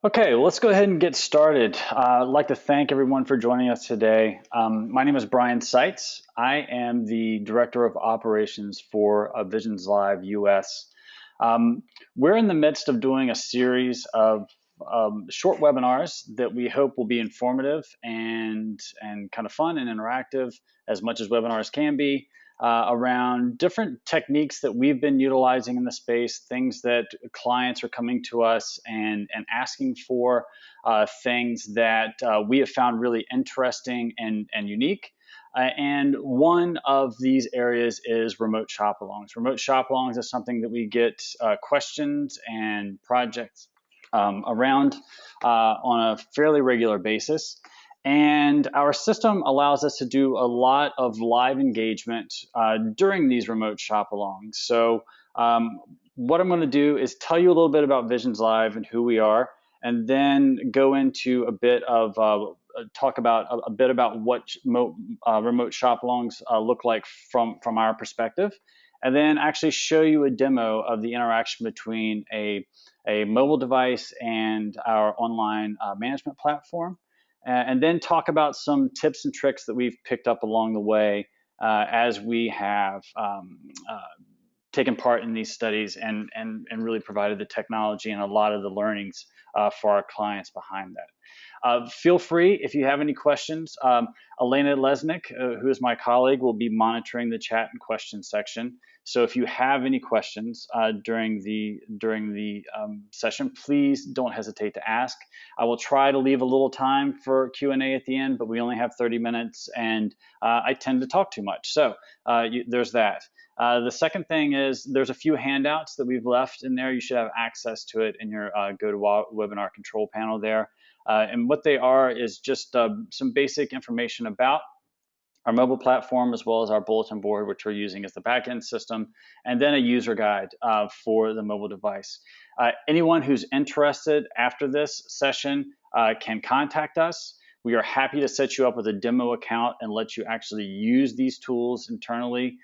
Okay, well, let's go ahead and get started. I'd like to thank everyone for joining us today. My name is Brian Seitz. I am the Director of Operations for VisionsLive US. We're in the midst of doing a series of short webinars that we hope will be informative and kind of fun and interactive, as much as webinars can be, around different techniques that we've been utilizing in the space, things that clients are coming to us and asking for, things that we have found really interesting and unique. And one of these areas is remote shop-alongs. Remote shop-alongs is something that we get questions and projects around on a fairly regular basis. And our system allows us to do a lot of live engagement during these remote shop-alongs. So what I'm going to do is tell you a little bit about VisionsLive and who we are, and then go into a bit of talk about a bit about what remote shop-alongs look like from our perspective, and then actually show you a demo of the interaction between a mobile device and our online management platform, and then talk about some tips and tricks that we've picked up along the way as we have taken part in these studies and really provided the technology and a lot of the learnings for our clients behind that. Feel free, if you have any questions, Elena Lesnick, who is my colleague, will be monitoring the chat and question section. So if you have any questions during the session, please don't hesitate to ask. I will try to leave a little time for Q&A at the end, but we only have 30 minutes, and I tend to talk too much. So there's that. The second thing is there's a few handouts that we've left in there. You should have access to it in your GoToWebinar control panel there. And what they are is just some basic information about our mobile platform, as well as our bulletin board, which we're using as the backend system, and then a user guide for the mobile device. Anyone who's interested after this session can contact us. We are happy to set you up with a demo account and let you actually use these tools internally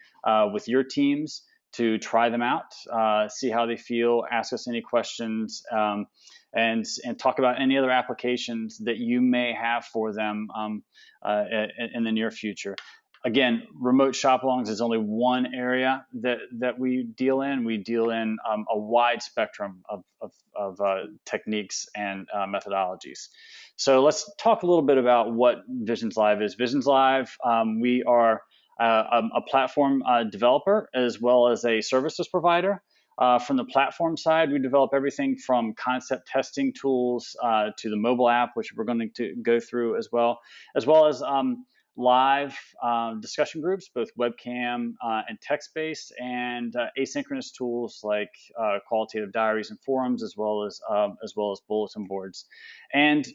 with your teams to try them out, see how they feel, ask us any questions, and talk about any other applications that you may have for them in the near future. Again, remote shop-alongs is only one area that we deal in. We deal in a wide spectrum of techniques and methodologies. So let's talk a little bit about what VisionsLive is. VisionsLive, we are a platform developer as well as a services provider. From the platform side, we develop everything from concept testing tools to the mobile app, which we're going to go through as well as live discussion groups, both webcam and text-based, and asynchronous tools like qualitative diaries and forums, as well as bulletin boards. And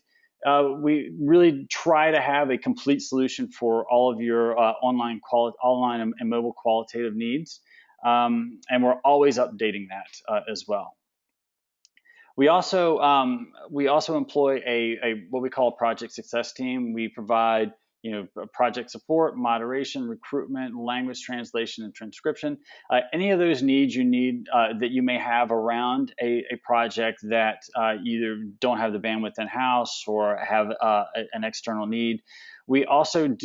we really try to have a complete solution for all of your online and mobile qualitative needs. And we're always updating that as well. We also employ a what we call a project success team. We provide project support, moderation, recruitment, language translation, and transcription. Any of those needs you need that you may have around a project that either don't have the bandwidth in-house or have an external need. We also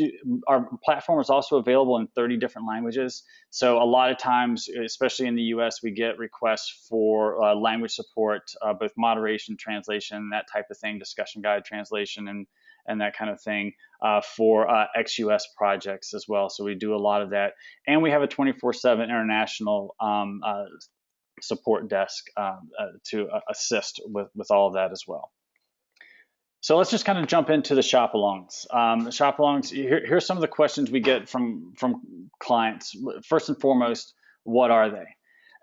our platform is also available in 30 different languages. So a lot of times, especially in the US, we get requests for language support, both moderation, translation, that type of thing, discussion guide translation, and that kind of thing for ex-US projects as well. So we do a lot of that. And we have a 24/7 international support desk to assist with all of that as well. So let's just kind of jump into the shop-alongs. Shop-alongs, here's some of the questions we get from clients. First and foremost, what are they?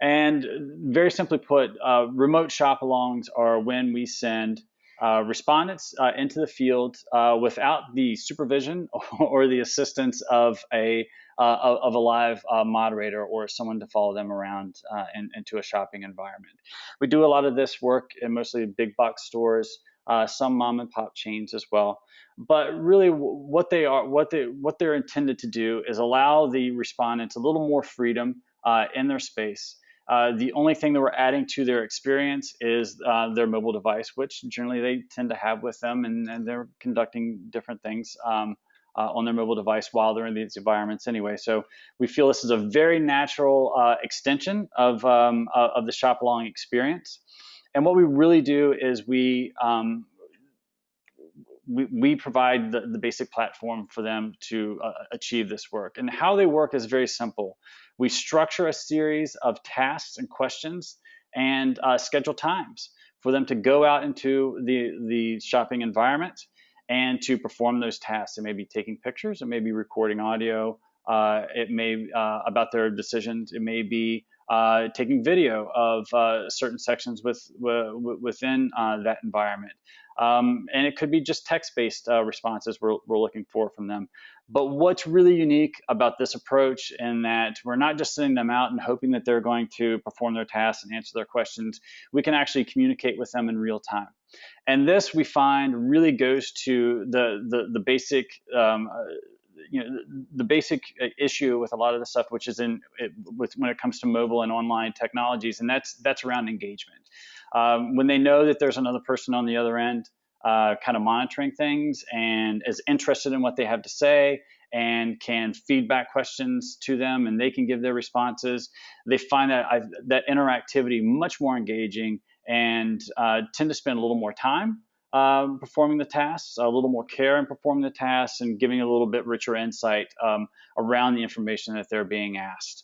And very simply put, remote shop-alongs are when we send respondents into the field without the supervision or the assistance of a live moderator or someone to follow them around into a shopping environment. We do a lot of this work in mostly big box stores, some mom and pop chains as well. But really, what they're intended to do is allow the respondents a little more freedom in their space. The only thing that we're adding to their experience is their mobile device, which generally they tend to have with them, and they're conducting different things on their mobile device while they're in these environments anyway. So we feel this is a very natural extension of the shop along experience. And what we really do is we provide the basic platform for them to achieve this work. And how they work is very simple. We structure a series of tasks and questions and schedule times for them to go out into the shopping environment and to perform those tasks. It may be taking pictures, it may be recording audio, it may about their decisions, it may be taking video of certain sections within that environment. And it could be just text-based responses we're looking for from them. But what's really unique about this approach in that we're not just sending them out and hoping that they're going to perform their tasks and answer their questions. We can actually communicate with them in real time. And this we find really goes to the basic the basic issue with a lot of the stuff, which is when it comes to mobile and online technologies, and that's around engagement. When they know that there's another person on the other end kind of monitoring things and is interested in what they have to say and can feedback questions to them and they can give their responses, they find that interactivity much more engaging and tend to spend a little more time performing the tasks, a little more care in performing the tasks, and giving a little bit richer insight around the information that they're being asked.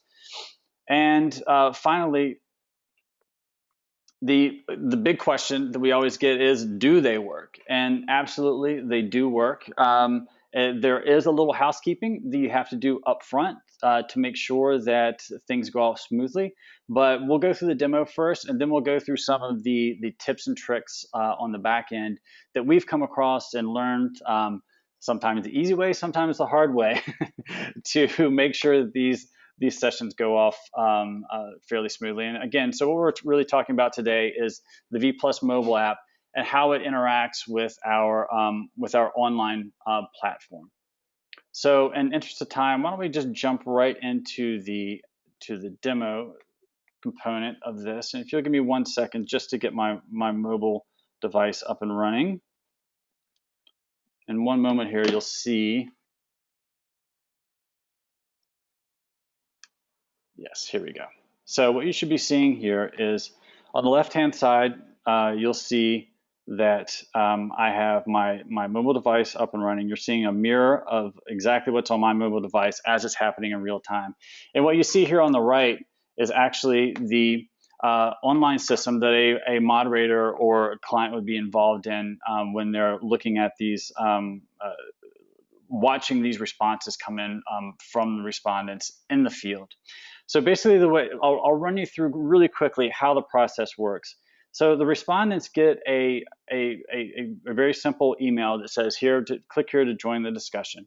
And finally, the big question that we always get is, do they work? And absolutely, they do work. There is a little housekeeping that you have to do up front to make sure that things go off smoothly. But we'll go through the demo first, and then we'll go through some of the tips and tricks on the back end that we've come across and learned, sometimes the easy way, sometimes the hard way, to make sure that these sessions go off fairly smoothly. And again, so what we're really talking about today is the V Plus mobile app and how it interacts with our online platform. So in interest of time, why don't we just jump right into the demo component of this. And if you'll give me 1 second just to get my mobile device up and running. In one moment here, you'll see. Yes, here we go. So what you should be seeing here is on the left-hand side, you'll see that I have my mobile device up and running. You're seeing a mirror of exactly what's on my mobile device as it's happening in real time. And what you see here on the right is actually the online system that a moderator or a client would be involved in when they're looking at these watching these responses come in from the respondents in the field. So basically the way, I'll run you through really quickly how the process works. So the respondents get a very simple email that says, click here to join the discussion.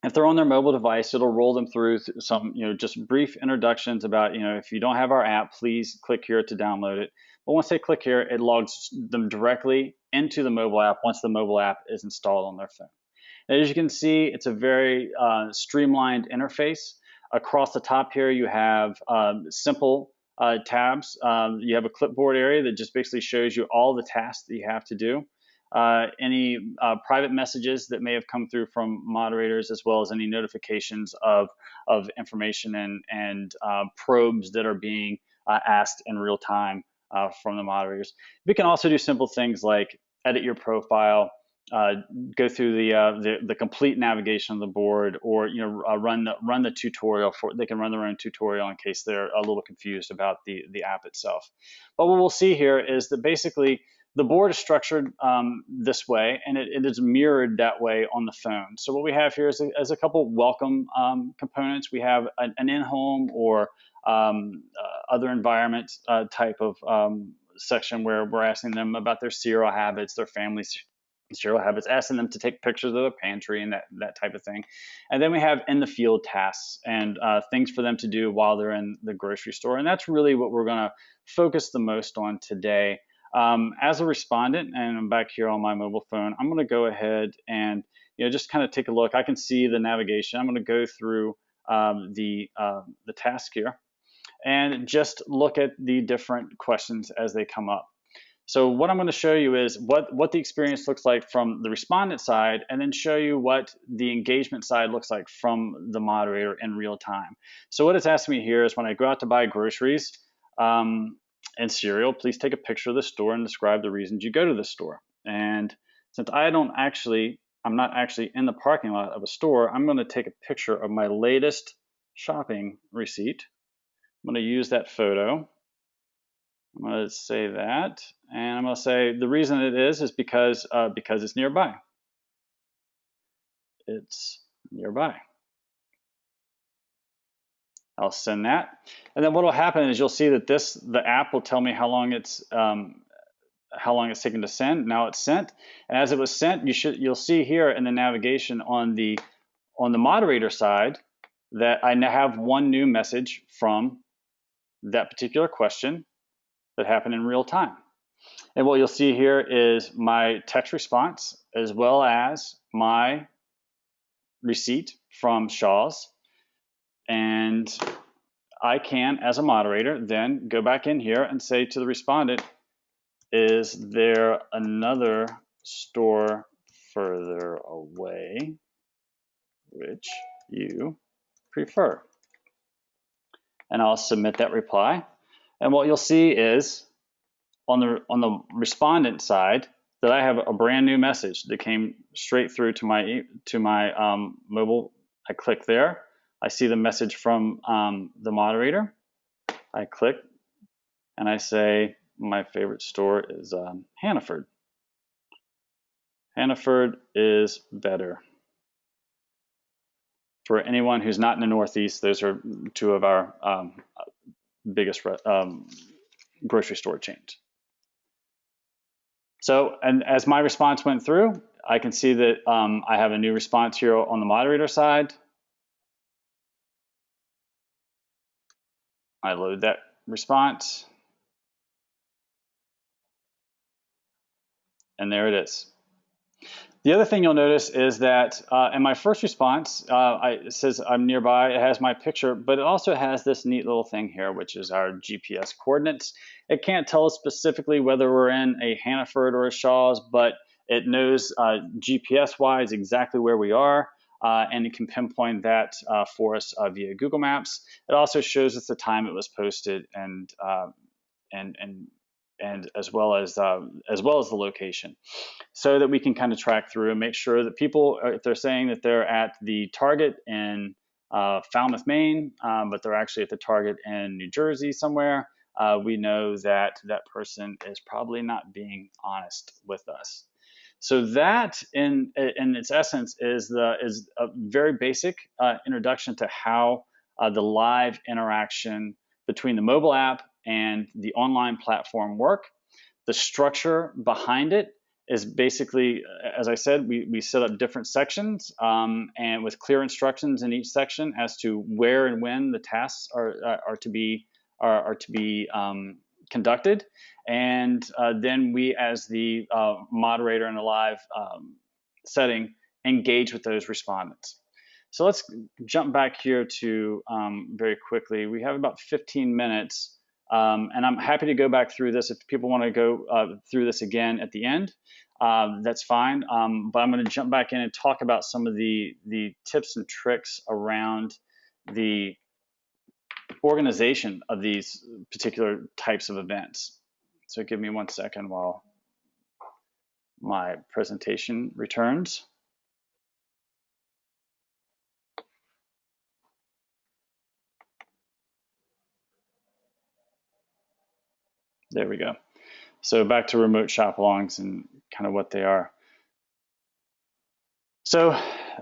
If they're on their mobile device, it'll roll them through some, just brief introductions about, if you don't have our app, please click here to download it. But once they click here, it logs them directly into the mobile app once the mobile app is installed on their phone. And as you can see, it's a very streamlined interface. Across the top here, you have simple tabs. You have a clipboard area that just basically shows you all the tasks that you have to do. Any private messages that may have come through from moderators, as well as any notifications of information and probes that are being asked in real time from the moderators. We can also do simple things like edit your profile, go through the complete navigation of the board, or run the tutorial they can run their own tutorial in case they're a little confused about the app itself. But what we'll see here is that basically the board is structured this way, and it is mirrored that way on the phone. So what we have here is a couple welcome components. We have an in-home or other environment type of section where we're asking them about their cereal habits, their family's cereal habits, asking them to take pictures of the pantry and that type of thing. And then we have in the field tasks and things for them to do while they're in the grocery store. And that's really what we're going to focus the most on today. As a respondent, and I'm back here on my mobile phone, I'm going to go ahead and just kind of take a look. I can see the navigation. I'm going to go through the task here. and just look at the different questions as they come up. So what I'm going to show you is what the experience looks like from the respondent side, and then show you what the engagement side looks like from the moderator in real time. So what it's asking me here is, when I go out to buy groceries and cereal, please take a picture of the store and describe the reasons you go to the store. And since I'm not actually in the parking lot of a store, I'm going to take a picture of my latest shopping receipt. I'm going to use that photo. I'm going to say that, and I'm going to say the reason it is because it's nearby. It's nearby. I'll send that, and then what will happen is you'll see that the app will tell me how long it's taken to send. Now it's sent, and as it was sent, you'll see here in the navigation on the moderator side that I now have one new message from that particular question that happened in real time. And what you'll see here is my text response, as well as my receipt from Shaw's. And I can, as a moderator, then go back in here and say to the respondent, is there another store further away which you prefer? And I'll submit that reply. And what you'll see is on the respondent side that I have a brand new message that came straight through to my mobile. I click there. I see the message from the moderator. I click and I say my favorite store is Hannaford. Hannaford is better. For anyone who's not in the Northeast, those are two of our biggest grocery store chains. So, and as my response went through, I can see that I have a new response here on the moderator side. I load that response, and there it is. The other thing you'll notice is that in my first response, it says I'm nearby. It has my picture, but it also has this neat little thing here, which is our GPS coordinates. It can't tell us specifically whether we're in a Hannaford or a Shaw's, but it knows GPS-wise exactly where we are, and it can pinpoint that for us via Google Maps. It also shows us the time it was posted, and as well as the location, so that we can kind of track through and make sure that people, if they're saying that they're at the Target in Falmouth, Maine, but they're actually at the Target in New Jersey somewhere, we know that that person is probably not being honest with us. So that, in its essence, is a very basic introduction to how the live interaction between the mobile app and the online platform work. The structure behind it is basically, as I said, we set up different sections and with clear instructions in each section as to where and when the tasks are to be conducted, and then we, as the moderator in a live setting, engage with those respondents. So let's jump back here to very quickly. We have about 15 minutes, and I'm happy to go back through this. If people want to go through this again at the end, that's fine. But I'm going to jump back in and talk about some of the tips and tricks around the organization of these particular types of events. So give me 1 second while my presentation returns. There we go. So back to remote ShopAlongs and kind of what they are. So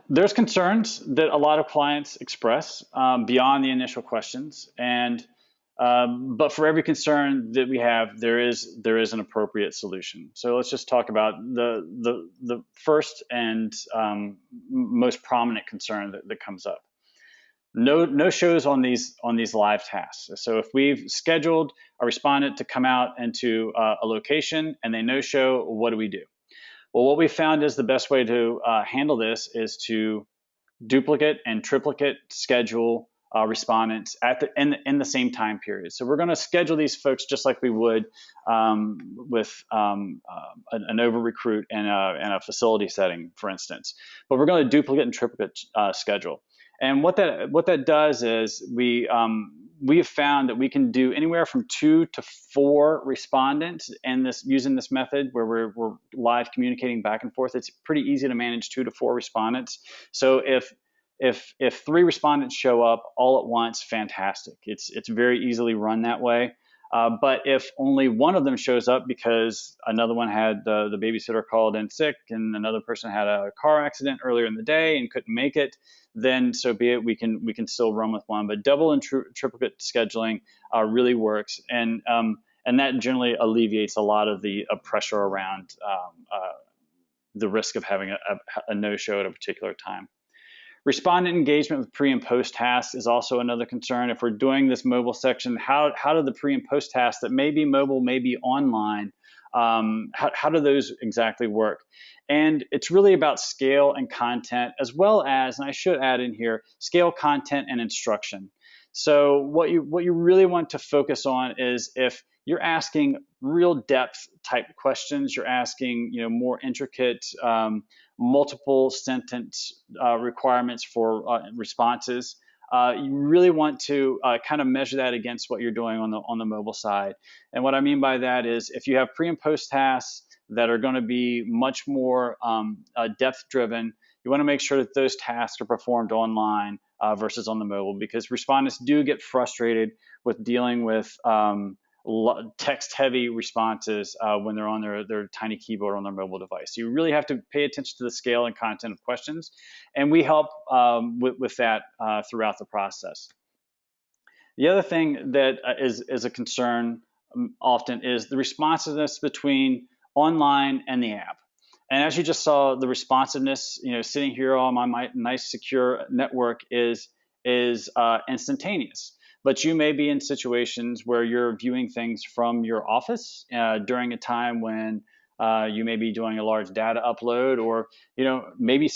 there's concerns that a lot of clients express beyond the initial questions, and but for every concern that we have, there is an appropriate solution. So let's just talk about the first and most prominent concern that comes up. No shows on these live tasks. So if we've scheduled a respondent to come out into a location and they no show, what do we do? Well, what we found is the best way to handle this is to duplicate and triplicate schedule respondents in the same time period. So we're going to schedule these folks just like we would with an over recruit in a facility setting, for instance. But we're going to duplicate and triplicate schedule. And what that does is we have found that we can do anywhere from 2 to 4 respondents in using this method where we're live communicating back and forth. It's pretty easy to manage 2 to 4 respondents. So if 3 respondents show up all at once, fantastic. It's very easily run that way. But if only one of them shows up because another one had the babysitter called in sick and another person had a car accident earlier in the day and couldn't make it, then so be it. We can still run with one. But double and triplicate scheduling really works, and that generally alleviates a lot of the pressure around the risk of having a no-show at a particular time. Respondent engagement with pre and post tasks is also another concern. If we're doing this mobile section, how do the pre and post tasks that may be mobile, may be online, how do those exactly work? And it's really about scale and content, as well as, and I should add in here, scale, content, and instruction. So what you really want to focus on is if you're asking real depth type questions, you're asking more intricate multiple sentence requirements for responses. You really want to kind of measure that against what you're doing on the mobile side. And what I mean by that is if you have pre and post tasks that are going to be much more depth driven, you want to make sure that those tasks are performed online versus on the mobile, because respondents do get frustrated with dealing with text-heavy responses when they're on their tiny keyboard on their mobile device. So you really have to pay attention to the scale and content of questions, and we help with that throughout the process. The other thing that is a concern often is the responsiveness between online and the app. And as you just saw, the responsiveness, sitting here on my nice secure network is instantaneous. But you may be in situations where you're viewing things from your office during a time when you may be doing a large data upload, or maybe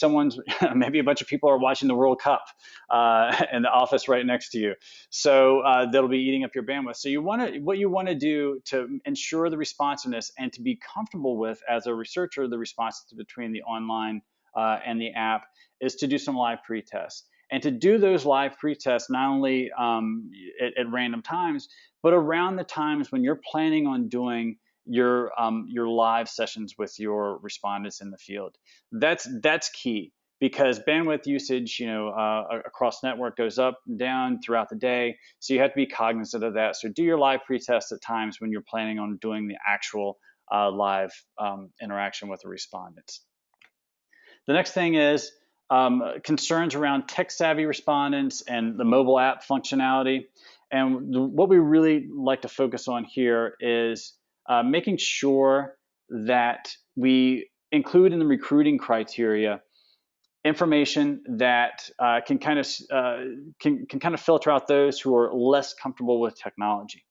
maybe a bunch of people are watching the World Cup in the office right next to you. So that'll be eating up your bandwidth. So what you want to do to ensure the responsiveness and to be comfortable with as a researcher the responses between the online and the app is to do some live pre-tests. And to do those live pre-tests not only at random times, but around the times when you're planning on doing your live sessions with your respondents in the field. That's key, because bandwidth usage, across network goes up and down throughout the day. So you have to be cognizant of that. So do your live pre-tests at times when you're planning on doing the actual live interaction with the respondents. The next thing is concerns around tech-savvy respondents and the mobile app functionality. And what we really like to focus on here is making sure that we include in the recruiting criteria information that can kind of filter out those who are less comfortable with technology.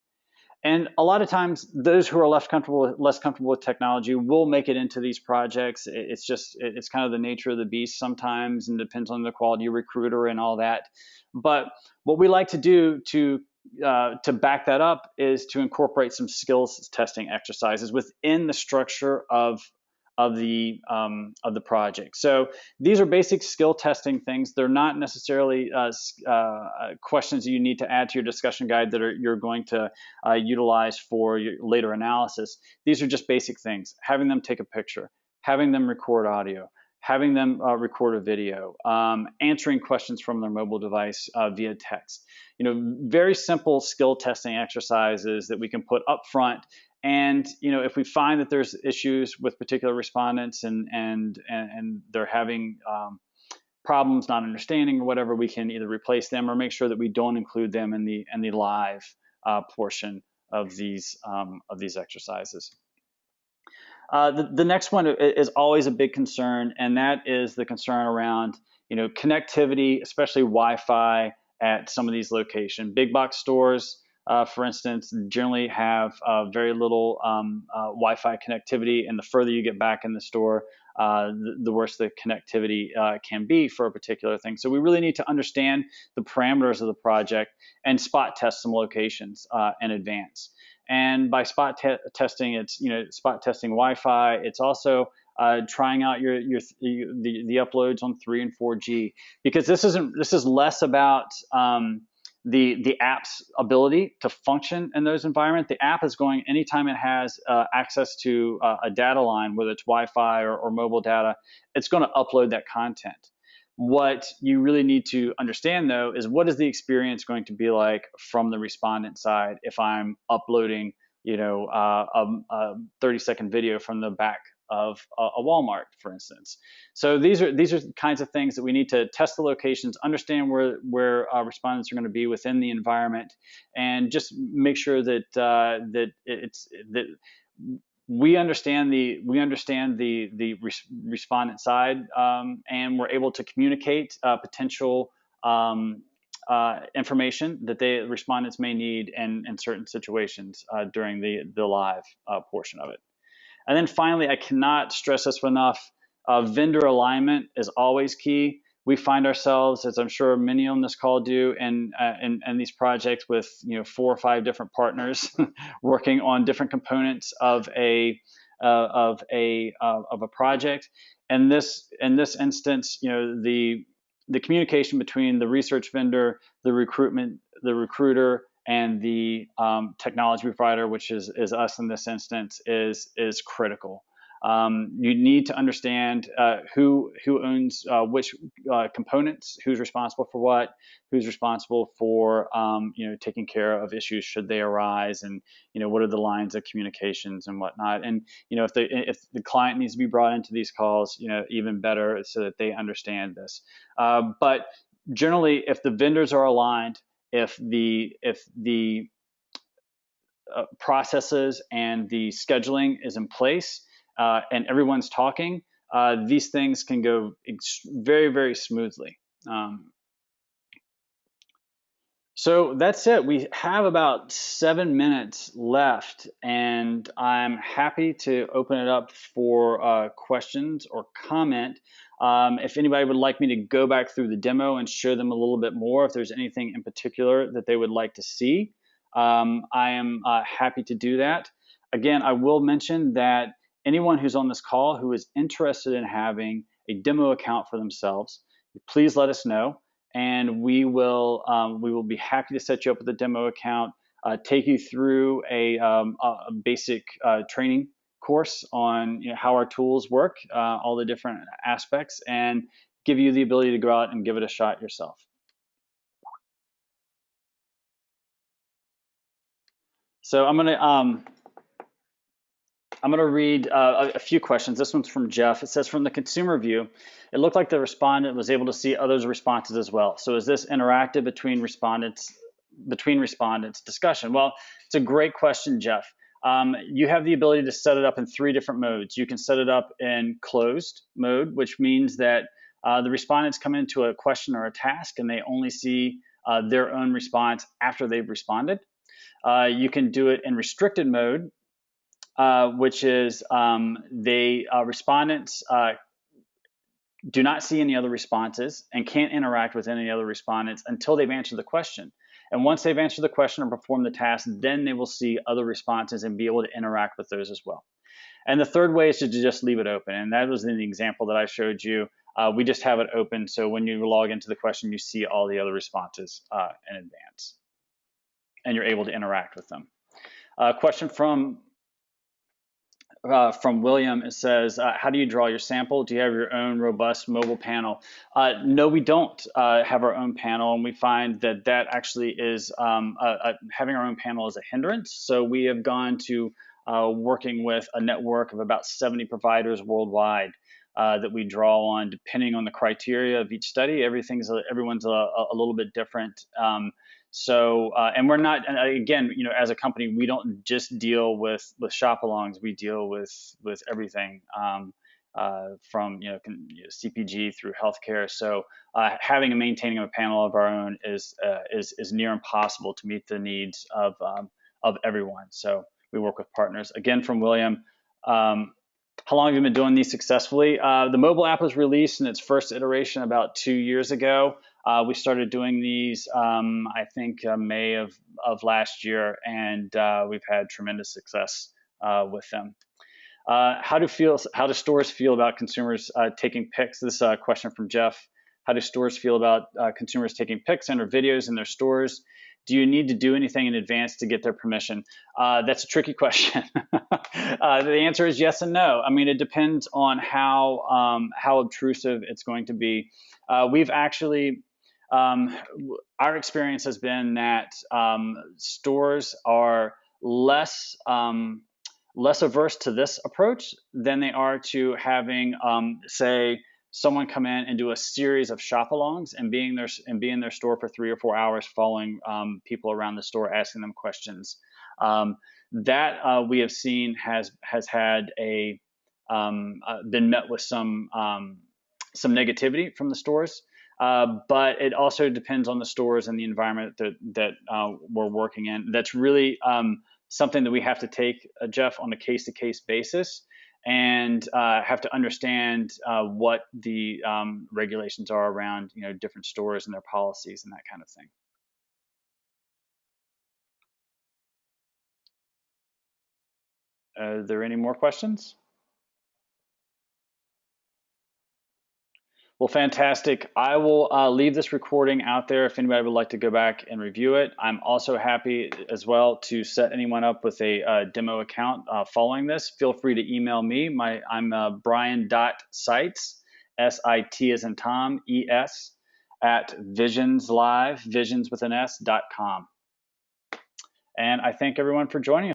And a lot of times, those who are less comfortable with technology will make it into these projects. It's kind of the nature of the beast sometimes, and depends on the quality of recruiter and all that. But what we like to do to back that up is to incorporate some skills testing exercises within the structure of the project. So these are basic skill testing things. They're not necessarily questions that you need to add to your discussion guide that you're going to utilize for your later analysis. These are just basic things: having them take a picture, having them record audio, having them record a video, answering questions from their mobile device via text. Very simple skill testing exercises that we can put up front. And if we find that there's issues with particular respondents and they're having problems not understanding or whatever, we can either replace them or make sure that we don't include them in the live portion of these exercises. The next one is always a big concern, and that is the concern around connectivity, especially Wi-Fi at some of these locations. Big box stores for instance, generally have very little Wi-Fi connectivity, and the further you get back in the store, the worse the connectivity can be for a particular thing. So we really need to understand the parameters of the project and spot test some locations in advance. And by testing, it's spot testing Wi-Fi. It's also trying out the uploads on 3 and 4G, because this is less about the app's ability to function in those environments. The app is going, anytime it has access to a data line, whether it's Wi-Fi or mobile data, it's going to upload that content. What you really need to understand, though, is what is the experience going to be like from the respondent side if I'm uploading, a 30-second video from the back of a Walmart, for instance. So these are the kinds of things that we need to test the locations, understand where respondents are going to be within the environment, and just make sure that that we understand the respondent side, and we're able to communicate potential information that the respondents may need in certain situations during the live portion of it. And then finally, I cannot stress this enough, vendor alignment is always key. We find ourselves, as I'm sure many on this call do, in these projects with 4 or 5 different partners working on different components of a project. And in this instance, the communication between the research vendor, the recruiter, and the technology provider, which is us in this instance, is critical. You need to understand who owns which components, who's responsible for what, who's responsible for taking care of issues should they arise, and what are the lines of communications and whatnot. And if the client needs to be brought into these calls, even better, so that they understand this. But generally, if the vendors are aligned, if the processes and the scheduling is in place, and everyone's talking, these things can go very, very smoothly. So that's it. We have about 7 minutes left, and I'm happy to open it up for questions or comment. If anybody would like me to go back through the demo and show them a little bit more, if there's anything in particular that they would like to see, I am happy to do that. Again, I will mention that anyone who's on this call who is interested in having a demo account for themselves, please let us know, and we will be happy to set you up with a demo account, take you through a basic training course on how our tools work, all the different aspects, and give you the ability to go out and give it a shot yourself. So I'm gonna read a few questions. This one's from Jeff. It says, from the consumer view, it looked like the respondent was able to see others' responses as well. So is this interactive between respondents discussion? Well, it's a great question, Jeff. You have the ability to set it up in 3 different modes. You can set it up in closed mode, which means that the respondents come into a question or a task and they only see their own response after they've responded. You can do it in restricted mode, which is respondents do not see any other responses and can't interact with any other respondents until they've answered the question. And once they've answered the question and performed the task, then they will see other responses and be able to interact with those as well. And the third way is to just leave it open. And that was in the example that I showed you. We just have it open, so when you log into the question, you see all the other responses in advance, and you're able to interact with them. Question from William. It says, how do you draw your sample? Do you have your own robust mobile panel? No, we don't have our own panel, and we find that actually is having our own panel is a hindrance. So we have gone to working with a network of about 70 providers worldwide that we draw on, depending on the criteria of each study. Everyone's a little bit different. And we're not, and again, as a company, we don't just deal with ShopAlongs. We deal with everything from CPG through healthcare. So having and maintaining a panel of our own is near impossible to meet the needs of everyone. So we work with partners. Again, from William, how long have you been doing these successfully? The mobile app was released in its first iteration about 2 years ago. We started doing these, I think, May of last year, and we've had tremendous success with them. How do stores feel about consumers taking pics? This is a question from Jeff. How do stores feel about consumers taking pics and or videos in their stores? Do you need to do anything in advance to get their permission? That's a tricky question. The answer is yes and no. I mean, it depends on how obtrusive it's going to be. We've actually, our experience has been that stores are less averse to this approach than they are to having, say, someone come in and do a series of shop-alongs and be in their store for 3 or 4 hours, following people around the store, asking them questions. That we have seen has had been met with some negativity from the stores. But it also depends on the stores and the environment that we're working in. That's really something that we have to take, Jeff, on a case-to-case basis, and have to understand what the regulations are around different stores and their policies and that kind of thing. Are there any more questions? Well, fantastic. I will leave this recording out there if anybody would like to go back and review it. I'm also happy as well to set anyone up with a demo account following this. Feel free to email me. I'm brian.sites, S-I-T as in Tom, E-S, at VisionsLive, visions with an S.com. And I thank everyone for joining us.